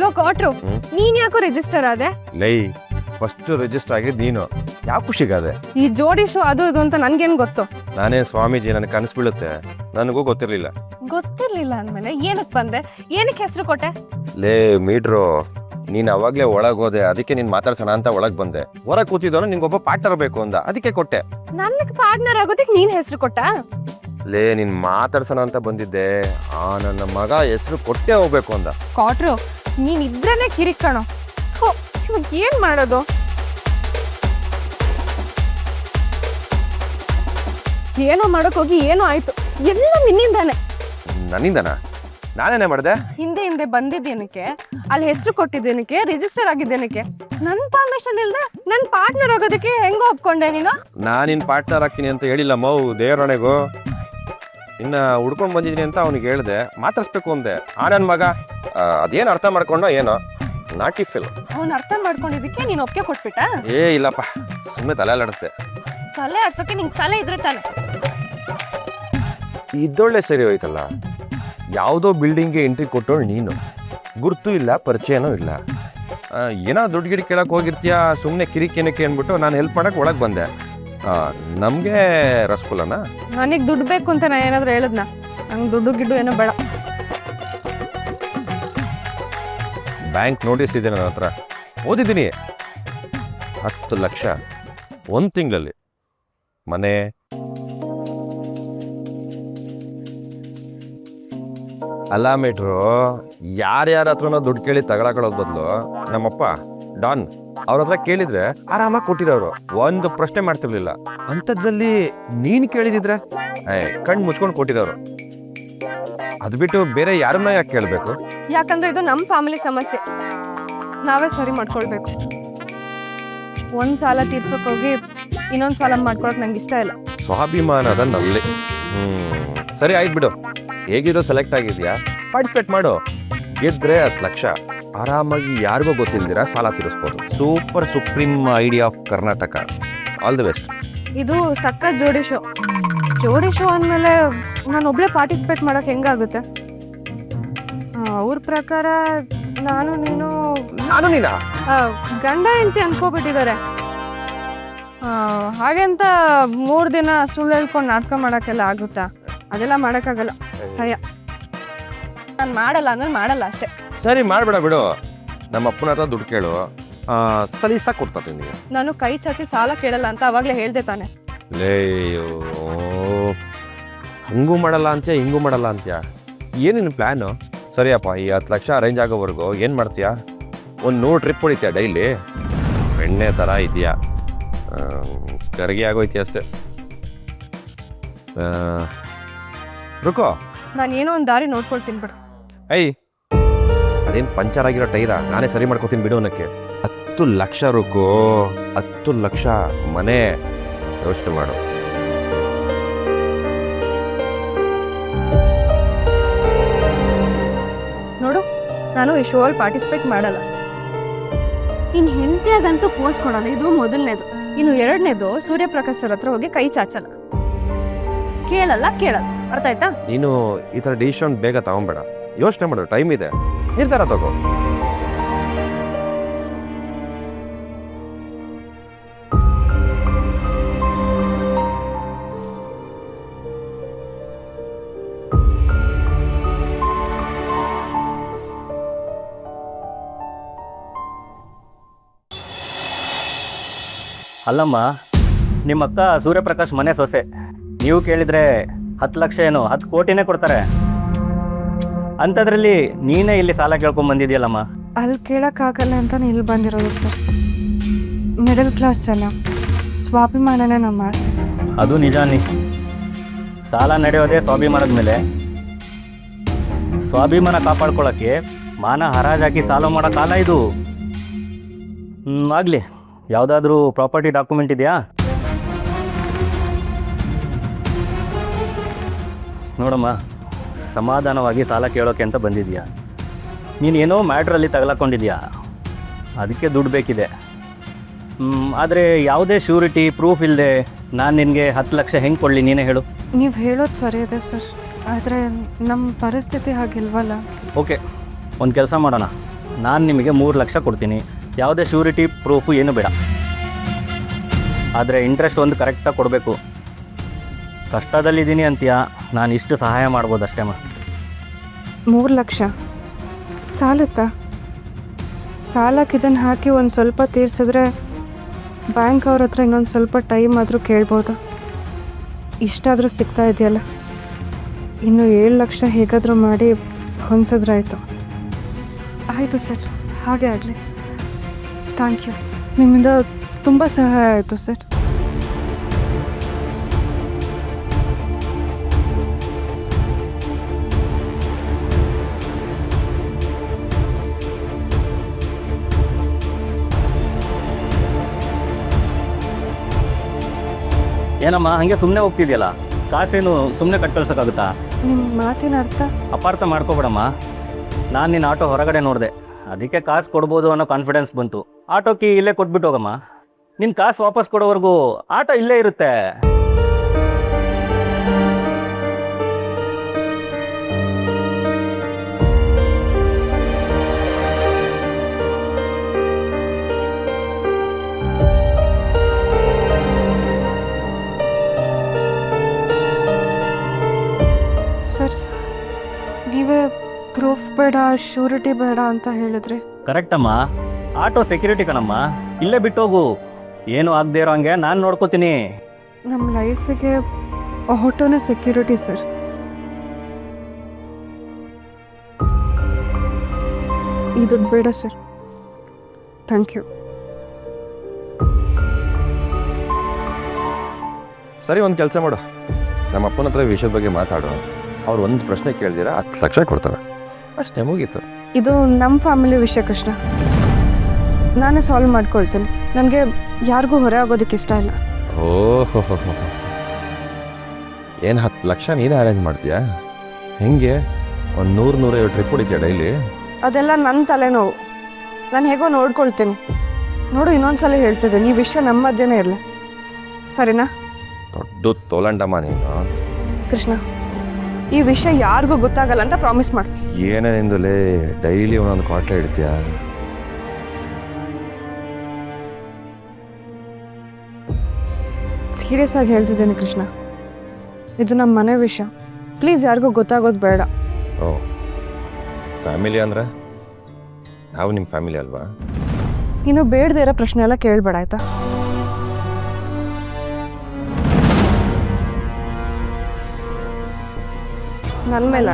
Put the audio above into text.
Low ಕಾಟ್ರು, ನೀನ್ ಯಾಕೋ register ಆದೆ? ಲೈ ಫಸ್ಟ್ ರಿಜಿಸ್ಟರ್ ಆಗಿದ್ದು ನೀನು, ಯಾವ ಖುಷಿಗಾದೆ? ಈ ಜೋಡಿ ಶೋ ಅದು ಇದು ಅಂತ ನನ್ಗೇನ್ ಗೊತ್ತು? ನಾನೇ ಸ್ವಾಮೀಜಿ, ನನಗೆ ಕನಸು ಬೀಳುತ್ತೆ, ನನಗೂ ಗೊತ್ತಿರಲಿಲ್ಲ. ಗೊತ್ತಿರ್ಲಿಲ್ಲ ಅಂದ್ಮೇಲೆ ಏನಕ್ಕೆ ಬಂದೆ? ಏನಕ್ಕೆ ಹೆಸರು ಕೊಟ್ಟೆ? ಲೇ ಮೀಟ್ರು, ನೀನು ಅವಾಗಲೇ ಒಳಗೆ ಹೋದೆ, ಅದಕ್ಕೆ ನೀನು ಮಾತಾಡ್ಸೋಣ ಅಂತ ಒಳಗೆ ಬಂದೆ. ಹೊರಗೆ ಕೂತಿದ್ದವನು ನಿನ್ಗೊಬ್ಬ ಪಾರ್ಟ್ನರ್ ಬೇಕು ಅಂದ, ಅದಕ್ಕೆ ಕೊಟ್ಟೆ. ನನಗೆ ಪಾರ್ಟ್ನರ್ ಆಗೋದಕ್ಕೆ ನೀನ್ ಹೆಸರು ಕೊಟ್ಟ? ಲೇ ನೀನು ಮಾತಾಡ್ಸೋಣ ಅಂತ ಬಂದಿದ್ದೆ, ನನ್ನ ಮಗ ಹೆಸರು ಕೊಟ್ಟೆ ಹೋಗ್ಬೇಕು ಅಂದ. ಕಾಟ್ರು, ನೀನ್ ಇದ್ರೇನೆ ಕಿರಿಕ್ ಕಣೋ. ಇವಾಗ ಏನ್ ಮಾಡೋದು? ಏನೋ ಮಾಡಕ್ ಹೋಗಿ ಏನೋ ಆಯ್ತು, ಎಲ್ಲ ನಿನ್ನಿಂದಾನೆ. ನನ್ನಿಂದನಾ? ನಾನೇನೇ ಮಾಡಿದೆ? ಹಿಂದೆ ಹಿಂದೆ ಬಂದಿದ್ದೇನಕ್ಕೆ, ಅಲ್ಲಿ ಹೆಸರು ಕೊಟ್ಟಿದ್ದೇನಕ್ಕೆ, ರಿಜಿಸ್ಟರ್ ಆಗಿದ್ದೇನಕ್ಕೆ? ನನ್ನ ಪರ್ಮಿಷನ್ ಇಲ್ದೆ ನನ್ನ ಪಾರ್ಟ್ನರ್ ಆಗೋದಕ್ಕೆ ಹೆಂಗೋ ಒಪ್ಕೊಂಡೆ ನೀನು? ನಾನು ನಿನ್ನ ಪಾರ್ಟ್ನರ್ ಆಗ್ತೀನಿ ಅಂತ ಹೇಳಿಲ್ಲ ಮೌ, ದೇವರಣೆಗೂ. ಇನ್ನು ಹುಡ್ಕೊಂಡು ಬಂದಿದ್ದೀನಿ ಅಂತ ಅವ್ನಿಗೆ ಹೇಳಿದೆ, ಮಾತಾಡಿಸ್ಬೇಕು ಅಂದೆ. ನನ್ನ ಮಗ ಅದೇನು ಅರ್ಥ ಮಾಡ್ಕೊಂಡೋ ಏನೋ, ನಾಟಿ ಫಿಲ್. ಅವ್ನು ಅರ್ಥ ಮಾಡ್ಕೊಂಡಿದ್ದಕ್ಕೆ ನೀನು ಒಪ್ಪಿಗೆ ಕೊಟ್ಬಿಟ್ಟ? ಏ ಇಲ್ಲಪ್ಪ, ಸುಮ್ಮನೆ ತಲೆ ಅಲ್ಲಾಡಿಸ್ದೆ. ತಲೆ ಆಡ್ಸೋಕೆ ನಿಂಗೆ ತಲೆ ಇದ್ರೆ ತಾನೆ. ಇದ್ದೊಳ್ಳೆ ಸರಿ ಹೋಯ್ತಲ್ಲ. ಯಾವುದೋ ಬಿಲ್ಡಿಂಗ್ಗೆ ಎಂಟ್ರಿ ಕೊಟ್ಟೋಳು ನೀನು, ಗುರ್ತು ಇಲ್ಲ, ಪರಿಚಯನೂ ಇಲ್ಲ. ಏನೋ ದುಡ್ಡು ಗಿಡ ಕೇಳಕ್ಕೆ ಹೋಗಿರ್ತೀಯ, ಸುಮ್ಮನೆ ಕಿರಿಕೇನಕ್ಕೆ ಅಂದ್ಬಿಟ್ಟು ನಾನು ಹೆಲ್ಪ್ ಮಾಡೋಕ್ಕೆ ಒಳಗೆ ಬಂದೆ. ನಮಗೆ ರಸಗುಲ್ಲನ? ನನಗೆ ದುಡ್ಡು ಬೇಕು ಅಂತ ನಾನು ಏನಾದರೂ ಹೇಳಿದ್ನ? ನಂಗೆ ದುಡ್ಡು ಗಿಡ್ಡು ಏನೋ ಬೇಡ. ಬ್ಯಾಂಕ್ ನೋಟಿಸ್ ಇದೆ ನನ್ನ ಹತ್ರ, ಓದಿದ್ದೀನಿ. 10 ಲಕ್ಷ 1 ತಿಂಗಳಲ್ಲಿ. ಮನೆ, ಅಲ್ಲ ಮೇಟ್ರು, ಯಾರ್ಯಾರ ಹತ್ರನೋ ದುಡ್ಡು ಕೇಳಿ ತಗೊಳಕೊಳ್ಳೋದು ಬದಲು ನಮ್ಮಪ್ಪ ಡಾನ್ ಅವ್ರ ಹತ್ರ ಕೇಳಿದ್ರೆ ಆರಾಮಾಗಿ ಕೊಟ್ಟಿರೋರು, ಒಂದು ಪ್ರಶ್ನೆ ಮಾಡ್ತಿರ್ಲಿಲ್ಲ. ಅಂಥದ್ರಲ್ಲಿ ನೀನು ಕೇಳಿದಿದ್ರೆ ಕಣ್ಣು ಮುಚ್ಕೊಂಡು ಕೊಟ್ಟಿರೋರು. ಅದು ಬಿಟ್ಟು ಬೇರೆ ಯಾರನ್ನ ಯಾಕೆ ಕೇಳಬೇಕು? ಯಾಕಂದ್ರೆ ಇದು ನಮ್ಮ ಫ್ಯಾಮಿಲಿ ಸಮಸ್ಯೆ, ನಾವೇ ಸರಿ ಮಾಡ್ಕೊಳ್ಬೇಕು. ಒಂದು ಸಾಲ ತೀರ್ಸೋಕೋಗಿ ಇನ್ನೊಂದು ಸಾಲ ಮಾಡ್ಕೊಳಕ್ ನಂಗೆ ಇಷ್ಟ ಇಲ್ಲ. ಸ್ವಾಭಿಮಾನದ ನಲ್ಲಿ. ಸರಿ ಆಯ್ತು ಬಿಡು, ಹೇಗಿರೋ ಸೆಲೆಕ್ಟ್ ಆಗಿದ್ಯಾ, ಪಾರ್ಟಿಸಿಪೇಟ್ ಮಾಡು. ಗೆದ್ರೆ 10 ಲಕ್ಷ ಆರಾಮಾಗಿ ಯಾರಿಗೋ ಗೊತ್ತಿಲ್ದಿರ ಸಾಲ ತೀರಿಸ್ಬೋದು. Super supreme idea of Karnataka. All the best. ಇದು ಸಕ್ಕ ಜೋಡಿ ಶೋ. ಜೋಡಿ ಶೋ ಅಂದಮೇಲೆ ನಾನು ಒಬ್ಳೆ ಪಾರ್ಟಿಸಿಪೇಟ್ ಮಾಡೋಕೆ ಹೆಂಗಾಗುತ್ತೆ? ಅವ್ರ ಪ್ರಕಾರ ನಾನು ನೀನಾ ಗಂಡ ಹೆಂಡತಿ ಅನ್ಕೋಬಿಟ್ಟಿದ್ದಾರೆ. ಹಾಗೆಂತ 3 ದಿನ ಸುಳ್ಳು ಹೇಳ್ಕೊಂಡು ನಾಟಕ ಮಾಡೋಕ್ಕೆಲ್ಲ ಆಗುತ್ತಾ? ಅದೆಲ್ಲ ಮಾಡೋಕ್ಕಾಗಲ್ಲ. ಸಹ್ಯ ನಾನು ಮಾಡಲ್ಲ ಅಂದ್ರೆ ಮಾಡಲ್ಲ ಅಷ್ಟೇ. ಸರಿ ಮಾಡಬೇಡ ಬಿಡು, ನಮ್ಮ ಅಪ್ಪನ ಹತ್ರ ದುಡ್ಡು ಕೇಳು, ಸಲೀಸಾಗಿ ಕೊಡ್ತಾರೆ ನಿನಗೆ. ನಾನು ಕೈ ಚಾಚಿ ಸಾಲ ಕೇಳಲ್ಲ ಅಂತ ಅವಾಗಲೇ ಹೇಳ್ದೆ ತಾನೆ. ಲೇಯೋ, ಹಂಗೂ ಮಾಡಲ್ಲ ಅಂತ್ಯ, ಹಿಂಗೂ ಮಾಡಲ್ಲ ಅಂತ್ಯ, ಏನಿನ ಪ್ಲ್ಯಾನು? ಸರಿಯಪ್ಪ, ಈ 10 ಲಕ್ಷ ಅರೇಂಜ್ ಆಗೋವರೆಗೂ ಏನು ಮಾಡ್ತೀಯಾ? ಒಂದು 100 ಟ್ರಿಪ್ ಹೊಡಿತೀಯ ಡೈಲಿ? ಬೆಣ್ಣೆ ಥರ ಇದೆಯಾ, ಕರಗಿ ಆಗೋಯ್ತೀಯ ಅಷ್ಟೇ. ರುಕೋ, ನಾನು ಏನೋ ಒಂದು ದಾರಿ ನೋಡ್ಕೊಳ್ತೀನಿ ಬಿಡು. ಅದೇನು ಪಂಚರ್ ಆಗಿರೋ ಟೈರ, ನಾನೇ ಸರಿ ಮಾಡ್ಕೋತೀನಿ ಬಿಡು ಅನ್ನಕ್ಕೆ. 10 ಲಕ್ಷ ರುಕೋ, 10 ಲಕ್ಷ ಮನೆ, ಯೋಚನೆ ಮಾಡು. ನೋಡು, ನಾನು ಈ ಶೋ ಅಲ್ಲಿ ಪಾರ್ಟಿಸಿಪೇಟ್ ಮಾಡಲ್ಲ. ಇನ್ನು ಹೆಂಡತಿಯಾಗಂತೂ ಪೋಸ್ ಕೊಡಲ್ಲ, ಇದು ಮೊದಲನೇದು. ಇನ್ನು 2ನೇದು ಸೂರ್ಯಪ್ರಕಾಶ್ ಸರ್ ಹತ್ರ ಹೋಗಿ ಕೈ ಚಾಚಲ್ಲ, ಕೇಳಲ್ಲ. ಅರ್ಥ ಆಯ್ತಾ? ನೀನು ಈ ಥರ ಡಿಸಿಷನ್ ಬೇಗ ತಗೊಂಬೇಡ, ಯೋಚನೆ ಮಾಡು, ಟೈಮ್ ಇದೆ, ನಿರ್ಧಾರ ತಗೋ. ಅಲ್ಲಮ್ಮ, ನಿಮ್ಮ ಅಕ್ಕ ಸೂರ್ಯಪ್ರಕಾಶ್ ಮನೆ ಸೊಸೆ. ನೀವು ಕೇಳಿದರೆ 10 ಲಕ್ಷ ಏನು 10 ಕೋಟಿನೇ ಕೊಡ್ತಾರೆ. ಅಂಥದ್ರಲ್ಲಿ ನೀನೇ ಇಲ್ಲಿ ಸಾಲ ಕೇಳ್ಕೊಂಡು ಬಂದಿದೆಯಲ್ಲಮ್ಮ. ಅಲ್ಲಿ ಕೇಳೋಕ್ಕಾಗಲ್ಲ ಅಂತ ಇಲ್ಲಿ ಬಂದಿರೋದು ಸರ್. ಮಿಡಲ್ ಕ್ಲಾಸ್ ಜನ, ಸ್ವಾಭಿಮಾನನೇ ನಮ್ಮ ಆಸ್ತಿ. ಅದು ನಿಜಾನಿ. ಸಾಲ ನಡೆಯೋದೇ ಸ್ವಾಭಿಮಾನದ ಮೇಲೆ. ಸ್ವಾಭಿಮಾನ ಕಾಪಾಡ್ಕೊಳ್ಳೋಕ್ಕೆ ಮಾನ ಹರಾಜಾಕಿ ಸಾಲ ಮಾಡೋ ಕಾಲ ಇದು. ಆಗಲಿ, ಯಾವುದಾದ್ರೂ ಪ್ರಾಪರ್ಟಿ ಡಾಕ್ಯುಮೆಂಟ್ ಇದೆಯಾ? ನೋಡಮ್ಮ, ಸಮಾಧಾನವಾಗಿ ಸಾಲ ಕೇಳೋಕೆ ಅಂತ ಬಂದಿದ್ಯಾ. ನೀನೇನೋ ಮ್ಯಾಟ್ರಲ್ಲಿ ತಗಲಾಕೊಂಡಿದ್ಯಾ, ಅದಕ್ಕೆ ದುಡ್ಡು ಬೇಕಿದೆ. ಆದರೆ ಯಾವುದೇ ಶ್ಯೂರಿಟಿ ಪ್ರೂಫ್ ಇಲ್ಲದೆ ನಾನು ನಿನಗೆ 10 ಲಕ್ಷ ಹೆಂಗೆ ಕೊಡಲಿ ನೀನೇ ಹೇಳು. ನೀವು ಹೇಳೋದು ಸರಿ ಇದೆ ಸರ್, ಆದರೆ ನಮ್ಮ ಪರಿಸ್ಥಿತಿ ಹಾಗಿಲ್ವಲ್ಲ. ಓಕೆ, ಒಂದು ಕೆಲಸ ಮಾಡೋಣ. ನಾನು ನಿಮಗೆ 3 ಲಕ್ಷ ಕೊಡ್ತೀನಿ. ಯಾವುದೇ ಶ್ಯೂರಿಟಿ ಪ್ರೂಫು ಏನು ಬೇಡ. ಆದರೆ ಇಂಟ್ರೆಸ್ಟ್ ಒಂದು ಕರೆಕ್ಟಾಗಿ ಕೊಡಬೇಕು. ಕಷ್ಟದಲ್ಲಿದ್ದೀನಿ ಅಂತೀಯ, ನಾನು ಇಷ್ಟು ಸಹಾಯ ಮಾಡ್ಬೋದು ಅಷ್ಟೇ 3 ಲಕ್ಷ ಸಾಲುತ್ತಾ? ಸಾಲಕ್ಕೆ ಇದನ್ನು ಹಾಕಿ ಒಂದು ಸ್ವಲ್ಪ ತೀರಿಸಿದ್ರೆ ಬ್ಯಾಂಕ್ ಅವ್ರ ಹತ್ರ ಇನ್ನೊಂದು ಸ್ವಲ್ಪ ಟೈಮ್ ಆದರೂ ಕೇಳ್ಬೋದು. ಇಷ್ಟಾದರೂ ಸಿಗ್ತಾ ಇದೆಯಲ್ಲ, ಇನ್ನು 7 ಲಕ್ಷ ಹೇಗಾದರೂ ಮಾಡಿ ಹೊಂದಿಸಿದ್ರಾಯ್ತು. ಆಯಿತು ಸರ್, ಹಾಗೆ ಆಗಲಿ. ಥ್ಯಾಂಕ್ ಯು, ನಿಮ್ಮಿಂದ ತುಂಬ ಸಹಾಯ ಆಯಿತು ಸರ್. ಏನಮ್ಮ ಹಾಗೆ ಸುಮ್ಮನೆ ಹೋಗ್ತಿದ್ಯಲ್ಲ, ಕಾಸೇನು ಸುಮ್ಮನೆ ಕಟ್ಕಳ್ಸೋಕ್ಕಾಗುತ್ತಾ? ನಿಮ್ಮ ಮಾತಿನ ಅರ್ಥ? ಅಪಾರ್ಥ ಮಾಡ್ಕೊಬೇಡಮ್ಮ. ನಾನು ನಿನ್ನ ಆಟೋ ಹೊರಗಡೆ ನೋಡಿದೆ, ಅದಕ್ಕೆ ಕಾಸು ಕೊಡ್ಬೋದು ಅನ್ನೋ ಕಾನ್ಫಿಡೆನ್ಸ್ ಬಂತು. ಆಟೋ ಕೀ ಇಲ್ಲೇ ಕೊಟ್ಬಿಟ್ಟು ಹೋಗಮ್ಮ. ನಿನ್ನ ಕಾಸು ವಾಪಸ್ ಕೊಡೋವರೆಗೂ ಆಟೋ ಇಲ್ಲೇ ಇರುತ್ತೆ. ಸರ್, ನೀವೇ ಪ್ರೂಫ್ ಬೇಡ, ಶ್ಯೂರಿಟಿ ಬೇಡ ಅಂತ ಹೇಳಿದ್ರಿ. ಕರೆಕ್ಟಮ್ಮ, ಆಟೋ ಸೆಕ್ಯೂರಿಟಿ ಕಣಮ್ಮ. ಇಲ್ಲೇ ಬಿಟ್ಟೋಗು, ಏನು ಆಗದೆ ಇರೋ ಹಂಗೆ ನಾನು ನೋಡ್ಕೋತೀನಿ. ನಮ್ಮ ಲೈಫಿಗೆ ಆಟೋನೇ ಸೆಕ್ಯೂರಿಟಿ ಸರ್. ಈ ದುಡ್ಡು ಬೇಡ ಸರ್. Thank you. ಸರಿ, ಒಂದು ಕೆಲಸ ಮಾಡು, ನಮ್ಮ ಅಪ್ಪನ ಹತ್ರ ಈ ವಿಷಯದ ಬಗ್ಗೆ ಮಾತಾಡು. ಅವ್ರು ಒಂದು ಪ್ರಶ್ನೆ ಕೇಳಿದಿರ 10 ಲಕ್ಷ ಕೊಡ್ತಾರೆ ಅಷ್ಟೇ, ಮುಗೀತು. ಇದು ನಮ್ಮ ಫ್ಯಾಮಿಲಿ ವಿಷಯ ಕೃಷ್ಣ, ನಾನೇ ಸಾಲ್ವ್ ಮಾಡ್ಕೊಳ್ತೀನಿ. ನನಗೆ ಯಾರಿಗೂ ಹೊರೆ ಆಗೋದಕ್ಕೆ ಇಷ್ಟ ಇಲ್ಲ. ಓಹೋ, ಏನು 10 ಲಕ್ಷ ನೀನೇ ಅರೇಂಜ್ ಮಾಡ್ತೀಯಾ? ಹೆಂಗೆ ಒಂದು 100-150 ಟ್ರಿಪ್ ಹೊಡಿತೀಯ ಡೈಲಿ? ಅದೆಲ್ಲ ನನ್ನ ತಲೆನೋವು, ನಾನು ಹೇಗೋ ನೋಡ್ಕೊಳ್ತೀನಿ. ನೋಡು, ಇನ್ನೊಂದ್ಸಲ ಹೇಳ್ತಿದ್ದೆ, ಈ ವಿಷಯ ನಮ್ಮ ಮಧ್ಯನೇ ಇರಲಿ, ಸರಿನಾ? ದೊಡ್ಡ ತೋಲಂಡಮ್ಮ ನೀನು. ಕೃಷ್ಣ, ಈ ವಿಷಯ ಯಾರಿಗೂ ಗೊತ್ತಾಗಲ್ಲ ಅಂತ ಪ್ರಾಮಿಸ್ ಮಾಡು. ಏನೇನಿಂದಲೇ ಡೈಲಿ ಒಂದೊಂದು ಕ್ವಾಟ್ಲೆ ಇಡ್ತೀಯ? ಸೀರಿಯಸ್ ಆಗಿ ಹೇಳ್ತಿದ್ದೀನಿ ಕೃಷ್ಣ, ಇದು ನಮ್ಮ ಮನೆ ವಿಷಯ. ಪ್ಲೀಸ್ ಯಾರಿಗೂ ಗೊತ್ತಾಗೋದು ಬೇಡ. ಓ, ಫ್ಯಾಮಿಲಿ ಅಂದರೆ ನಾವು ನಿಮ್ಮ ಫ್ಯಾಮಿಲಿ ಅಲ್ವಾ? ಇನ್ನು ಬೇಡದೇ ಇರೋ ಪ್ರಶ್ನೆ ಎಲ್ಲ ಕೇಳಬೇಡ, ಆಯ್ತಾ? ನನ್ನ ಮೇಲೆ